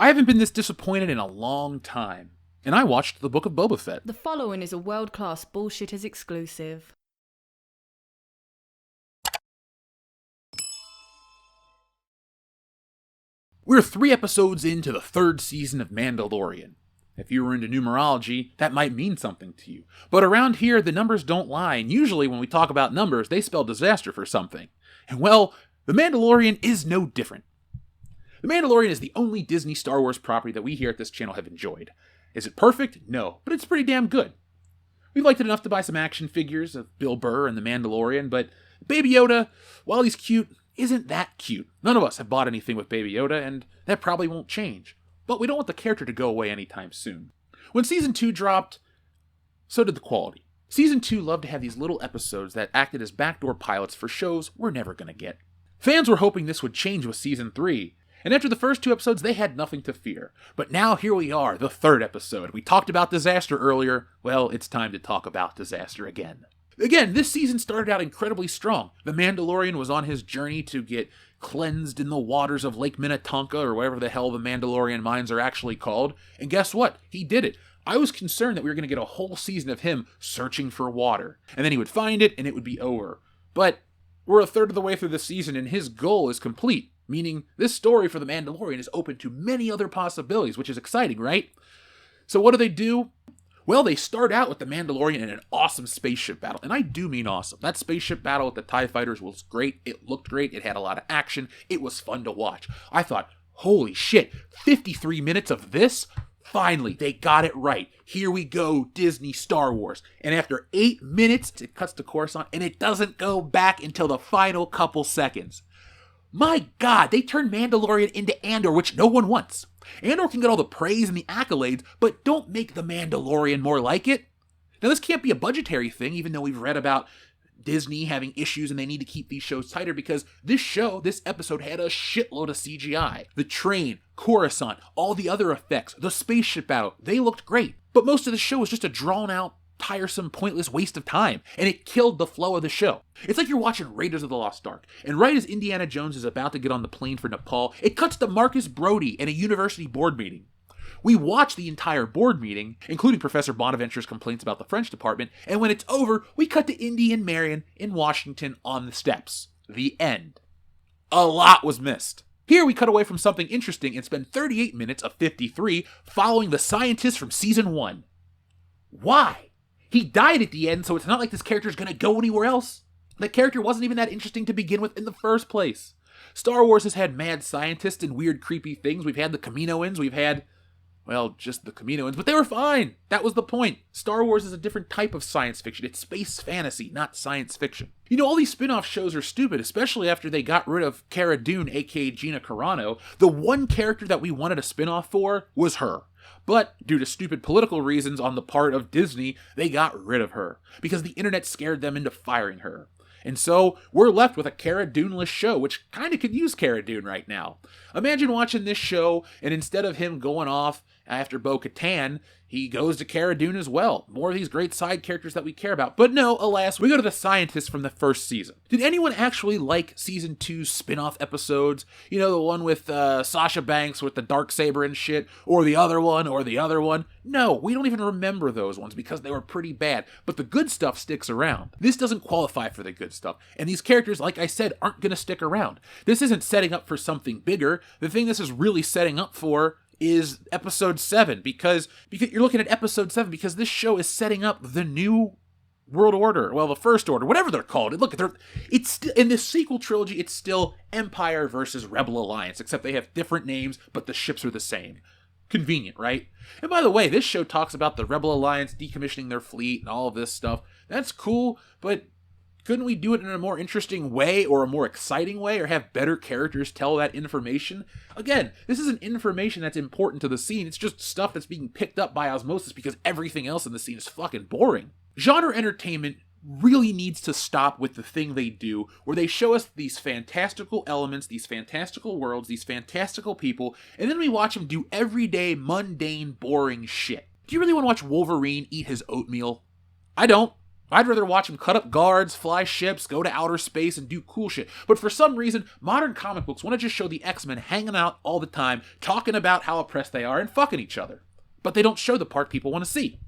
I haven't been this disappointed in a long time. And I watched the Book of Boba Fett. The following is a world-class Bullshitters exclusive. We're 3 episodes into the 3rd season of Mandalorian. If you were into numerology, that might mean something to you. But around here, the numbers don't lie, and usually when we talk about numbers, they spell disaster for something. And well, The Mandalorian is no different. The Mandalorian is the only Disney Star Wars property that we here at this channel have enjoyed. Is it perfect? No, but it's pretty damn good. We've liked it enough to buy some action figures of Bill Burr and the Mandalorian, but Baby Yoda, while he's cute, isn't that cute. None of us have bought anything with Baby Yoda, and that probably won't change. But we don't want the character to go away anytime soon. When Season 2 dropped, so did the quality. Season 2 loved to have these little episodes that acted as backdoor pilots for shows we're never going to get. Fans were hoping this would change with Season 3, and after the first 2 episodes, they had nothing to fear. But now here we are, the 3rd episode. We talked about disaster earlier. Well, it's time to talk about disaster again. Again, this season started out incredibly strong. The Mandalorian was on his journey to get cleansed in the waters of Lake Minnetonka, or whatever the hell the Mandalorian mines are actually called. And guess what? He did it. I was concerned that we were going to get a whole season of him searching for water. And then he would find it, and it would be over. But we're a third of the way through the season, and his goal is complete. Meaning, this story for the Mandalorian is open to many other possibilities, which is exciting, right? So what do? Well, they start out with the Mandalorian in an awesome spaceship battle. And I do mean awesome. That spaceship battle with the TIE fighters was great. It looked great. It had a lot of action. It was fun to watch. I thought, holy shit, 53 minutes of this? Finally, they got it right. Here we go, Disney Star Wars. And after 8 minutes, it cuts to Coruscant, and it doesn't go back until the final couple seconds. My God, they turned Mandalorian into Andor, which no one wants. Andor can get all the praise and the accolades, but don't make the Mandalorian more like it. Now, this can't be a budgetary thing, even though we've read about Disney having issues and they need to keep these shows tighter, because this episode had a shitload of CGI. The train, Coruscant, all the other effects, the spaceship battle, they looked great. But most of the show was just a drawn-out, tiresome, pointless waste of time, and it killed the flow of the show. It's like you're watching Raiders of the Lost Ark, and right as Indiana Jones is about to get on the plane for Nepal, it cuts to Marcus Brody in a university board meeting. We watch the entire board meeting, including Professor Bonaventure's complaints about the French department, and when it's over, we cut to Indy and Marion in Washington on the steps. The end. A lot was missed. Here we cut away from something interesting and spend 38 minutes of 53 following the scientist from Season 1. Why? He died at the end, so it's not like this character is going to go anywhere else. That character wasn't even that interesting to begin with in the first place. Star Wars has had mad scientists and weird, creepy things. We've had the Kaminoans, we've had, well, just the Kaminoans, but they were fine. That was the point. Star Wars is a different type of science fiction. It's space fantasy, not science fiction. You know, all these spin-off shows are stupid, especially after they got rid of Cara Dune, aka Gina Carano. The one character that we wanted a spin-off for was her. But due to stupid political reasons on the part of Disney, they got rid of her, because the internet scared them into firing her. And so, we're left with a Cara Dune-less show, which kinda could use Cara Dune right now. Imagine watching this show, and instead of him going off after Bo-Katan, he goes to Cara Dune as well. More of these great side characters that we care about. But no, alas, we go to the scientists from the first season. Did anyone actually like Season 2's spin-off episodes? You know, the one with Sasha Banks with the Darksaber and shit? Or the other one? No, we don't even remember those ones because they were pretty bad. But the good stuff sticks around. This doesn't qualify for the good stuff. And these characters, like I said, aren't going to stick around. This isn't setting up for something bigger. The thing this is really setting up for is episode 7, because you're looking at episode 7 because this show is setting up the new world order, well, the first order, whatever they're called. It's still in this sequel trilogy. It's still Empire versus Rebel Alliance, except they have different names, but the ships are the same. Convenient, right? And by the way, this show talks about the Rebel Alliance decommissioning their fleet and all of this stuff. That's cool, but couldn't we do it in a more interesting way or a more exciting way, or have better characters tell that information? Again, this isn't information that's important to the scene. It's just stuff that's being picked up by osmosis because everything else in the scene is fucking boring. Genre entertainment really needs to stop with the thing they do, where they show us these fantastical elements, these fantastical worlds, these fantastical people, and then we watch them do everyday, mundane, boring shit. Do you really want to watch Wolverine eat his oatmeal? I don't. I'd rather watch him cut up guards, fly ships, go to outer space, and do cool shit. But for some reason, modern comic books want to just show the X-Men hanging out all the time, talking about how oppressed they are, and fucking each other. But they don't show the part people want to see.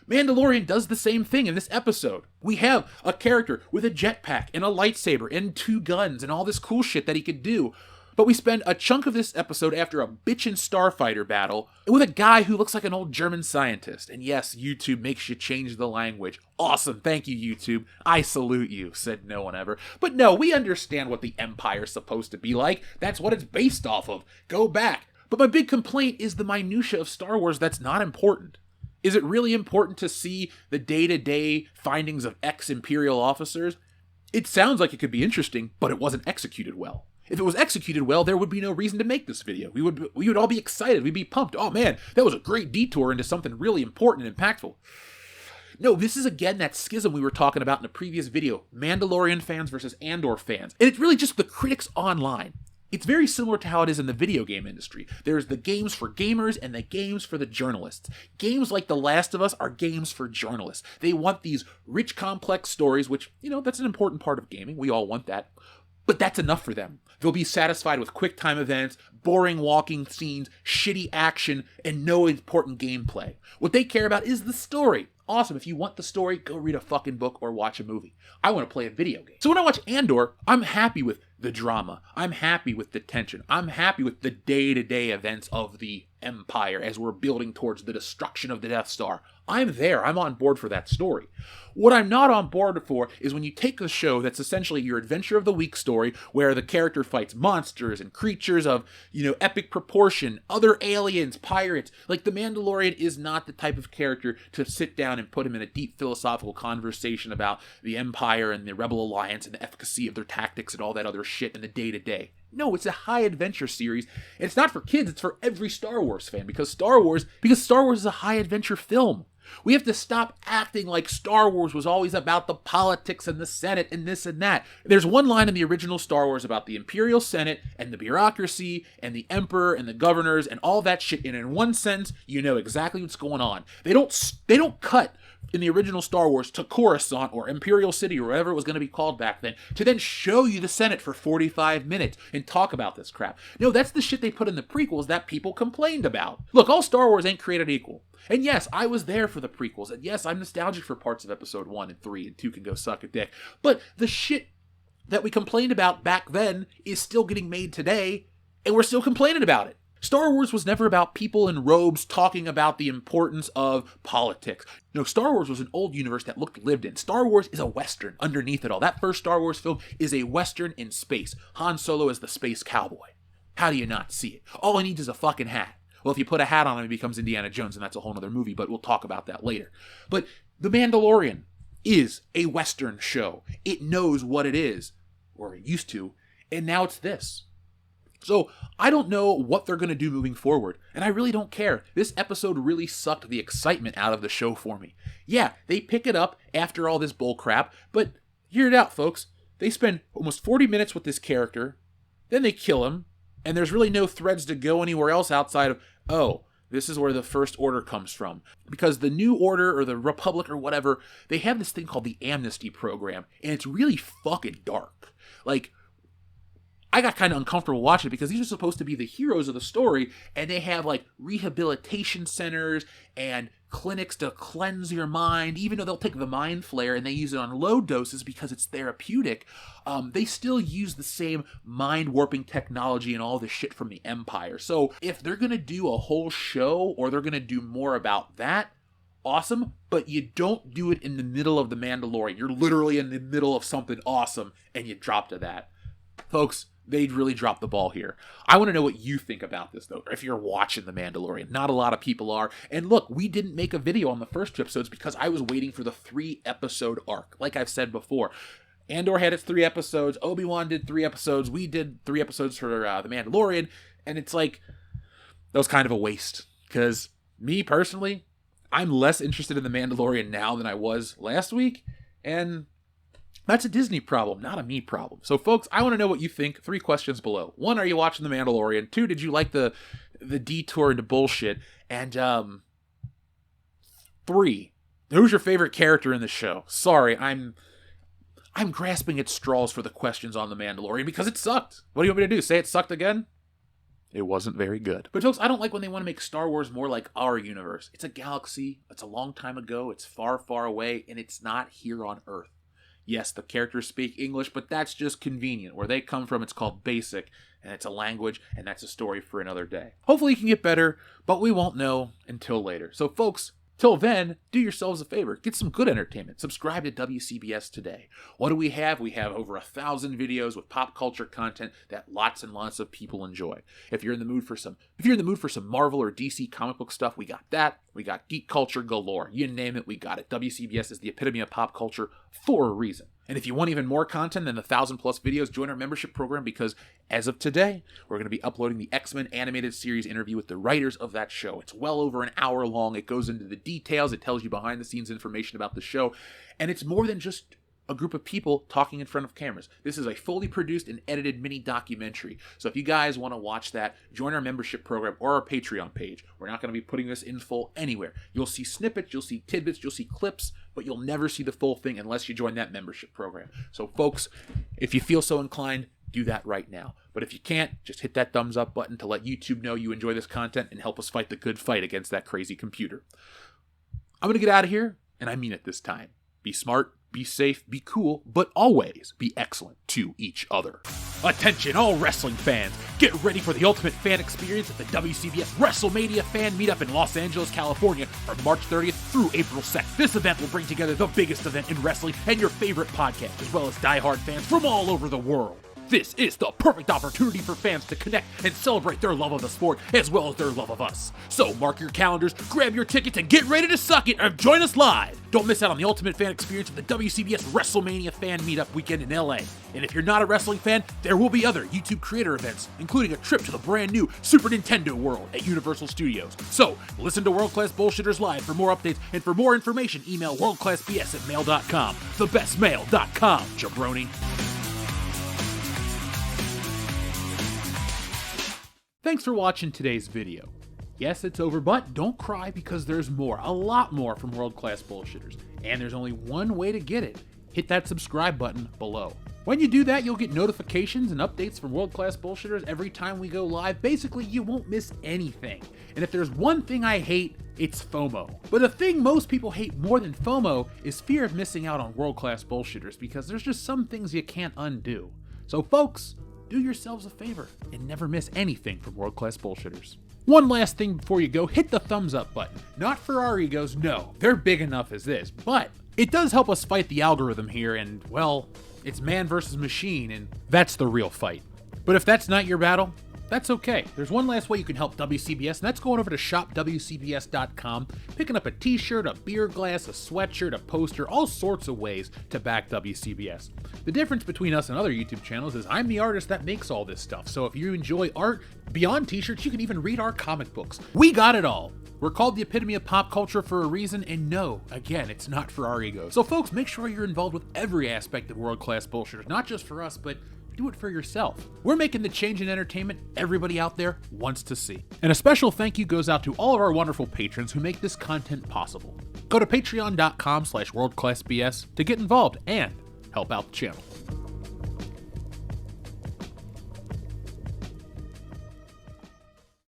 Mandalorian does the same thing in this episode. We have a character with a jetpack and a lightsaber and 2 guns and all this cool shit that he could do. But we spend a chunk of this episode after a bitchin' starfighter battle with a guy who looks like an old German scientist. And yes, YouTube makes you change the language. Awesome, thank you, YouTube. I salute you, said no one ever. But no, we understand what the Empire's supposed to be like. That's what it's based off of. Go back. But my big complaint is the minutia of Star Wars that's not important. Is it really important to see the day-to-day findings of ex-Imperial officers? It sounds like it could be interesting, but it wasn't executed well. If it was executed well, there would be no reason to make this video. We would all be excited. We'd be pumped. Oh man, that was a great detour into something really important and impactful. No, this is again that schism we were talking about in the previous video. Mandalorian fans versus Andor fans. And it's really just the critics online. It's very similar to how it is in the video game industry. There's the games for gamers and the games for the journalists. Games like The Last of Us are games for journalists. They want these rich, complex stories, which, that's an important part of gaming. We all want that. But that's enough for them. They'll be satisfied with quick time events, boring walking scenes, shitty action, and no important gameplay. What they care about is the story. Awesome. If you want the story, go read a fucking book or watch a movie. I want to play a video game. So when I watch Andor, I'm happy with the drama. I'm happy with the tension. I'm happy with the day-to-day events of the Empire as we're building towards the destruction of the Death Star. I'm there. I'm on board for that story. What I'm not on board for is when you take a show that's essentially your Adventure of the Week story where the character fights monsters and creatures of, epic proportion, other aliens, pirates. Like, The Mandalorian is not the type of character to sit down and put him in a deep philosophical conversation about the Empire and the Rebel Alliance and the efficacy of their tactics and all that other shit in the day-to-day. No, it's a high adventure series, and it's not for kids, it's for every Star Wars fan, because Star Wars is a high adventure film. We have to stop acting like Star Wars was always about the politics and the Senate and this and that. There's one line in the original Star Wars about the Imperial Senate and the bureaucracy and the Emperor and the governors and all that shit, and in one sentence, you know exactly what's going on. They don't cut in the original Star Wars to Coruscant or Imperial City or whatever it was going to be called back then to then show you the Senate for 45 minutes and talk about this crap. No, that's the shit they put in the prequels that people complained about. Look, all Star Wars ain't created equal. And yes, I was there for the prequels. And yes, I'm nostalgic for parts of episode 1 and 3 and 2 can go suck a dick. But the shit that we complained about back then is still getting made today, and we're still complaining about it. Star Wars was never about people in robes talking about the importance of politics. No, Star Wars was an old universe that looked lived in. Star Wars is a Western underneath it all. That first Star Wars film is a Western in space. Han Solo is the space cowboy. How do you not see it? All he needs is a fucking hat. Well, if you put a hat on him, he becomes Indiana Jones, and that's a whole other movie, but we'll talk about that later. But The Mandalorian is a Western show. It knows what it is, or it used to, and now it's this. So, I don't know what they're going to do moving forward, and I really don't care. This episode really sucked the excitement out of the show for me. Yeah, they pick it up after all this bullcrap, but hear it out, folks. They spend almost 40 minutes with this character, then they kill him, and there's really no threads to go anywhere else outside of, oh, this is where the First Order comes from. Because the New Order, or the Republic, or whatever, they have this thing called the Amnesty Program, and it's really fucking dark. Like, I got kind of uncomfortable watching it because these are supposed to be the heroes of the story, and they have like rehabilitation centers and clinics to cleanse your mind. Even though they'll take the mind flare and they use it on low doses because it's therapeutic, they still use the same mind warping technology and all this shit from the Empire. So if they're going to do a whole show or they're going to do more about that, awesome, but you don't do it in the middle of The Mandalorian. You're literally in the middle of something awesome and you drop to that. Folks, they'd really dropped the ball here. I want to know what you think about this, though, if you're watching The Mandalorian. Not a lot of people are. And look, we didn't make a video on the first 2 episodes because I was waiting for the 3-episode arc. Like I've said before, Andor had its 3 episodes. Obi-Wan did 3 episodes. We did 3 episodes for The Mandalorian. And it's like, that was kind of a waste. Because me, personally, I'm less interested in The Mandalorian now than I was last week. And that's a Disney problem, not a me problem. So, folks, I want to know what you think. 3 questions below. 1, are you watching The Mandalorian? 2, did you like the detour into bullshit? And 3, Who's your favorite character in the show? Sorry, I'm grasping at straws for the questions on The Mandalorian because it sucked. What do you want me to do? Say it sucked again? It wasn't very good. But folks, I don't like when they want to make Star Wars more like our universe. It's a galaxy, it's a long time ago, it's far, far away, and it's not here on Earth. Yes, the characters speak English, but that's just convenient. Where they come from, it's called basic, and it's a language, and that's a story for another day. Hopefully you can get better, but we won't know until later. So folks, till then, do yourselves a favor. Get some good entertainment. Subscribe to WCBS today. What do we have? We have over 1,000 videos with pop culture content that lots and lots of people enjoy. If you're in the mood for some Marvel or DC comic book stuff, we got that. We got geek culture galore. You name it, we got it. WCBS is the epitome of pop culture for a reason. And if you want even more content than the 1,000+ videos, join our membership program because as of today, we're going to be uploading the X-Men animated series interview with the writers of that show. It's well over an hour long. It goes into the details. It tells you behind the scenes information about the show. And it's more than just a group of people talking in front of cameras. This is a fully produced and edited mini documentary. So if you guys want to watch that, join our membership program or our Patreon page. We're not going to be putting this in full anywhere. You'll see snippets, you'll see tidbits, you'll see clips, but you'll never see the full thing unless you join that membership program. So folks, if you feel so inclined, do that right now. But if you can't, just hit that thumbs up button to let YouTube know you enjoy this content and help us fight the good fight against that crazy computer. I'm going to get out of here, and I mean it this time. Be smart, be safe, be cool, but always be excellent to each other. Attention all wrestling fans, get ready for the ultimate fan experience at the WCBS WrestleMania Fan Meetup in Los Angeles, California from March 30th through April 2nd. This event will bring together the biggest event in wrestling and your favorite podcast, as well as diehard fans from all over the world. This is the perfect opportunity for fans to connect and celebrate their love of the sport as well as their love of us. So mark your calendars, grab your tickets, and get ready to suck it and join us live. Don't miss out on the ultimate fan experience of the WCBS WrestleMania Fan Meetup weekend in LA. And if you're not a wrestling fan, there will be other YouTube creator events, including a trip to the brand new Super Nintendo World at Universal Studios. So listen to World Class Bullshitters Live for more updates, and for more information, email worldclassbs@mail.com. Thebestmail.com, jabroni. Thanks for watching today's video. Yes, it's over, but don't cry because there's more, a lot more from World Class Bullshitters. And there's only one way to get it. Hit that subscribe button below. When you do that, you'll get notifications and updates from World Class Bullshitters every time we go live. Basically, you won't miss anything. And if there's one thing I hate, it's FOMO. But the thing most people hate more than FOMO is fear of missing out on World Class Bullshitters, because there's just some things you can't undo. So folks, do yourselves a favor and never miss anything from World Class Bullshitters. One last thing before you go, hit the thumbs up button. Not for our egos, no, they're big enough as this, but it does help us fight the algorithm here, and well, it's man versus machine, and that's the real fight. But if that's not your battle, that's okay. There's one last way you can help WCBS, and that's going over to shopwcbs.com, picking up a t-shirt, a beer glass, a sweatshirt, a poster, all sorts of ways to back WCBS. The difference between us and other YouTube channels is I'm the artist that makes all this stuff, so if you enjoy art beyond t-shirts, you can even read our comic books. We got it all. We're called the epitome of pop culture for a reason, and no, again, it's not for our egos. So folks, make sure you're involved with every aspect of World Class Bullshitters, not just for us, but do it for yourself. We're making the change in entertainment everybody out there wants to see. And a special thank you goes out to all of our wonderful patrons who make this content possible. Go to patreon.com/worldclassbs to get involved and help out the channel.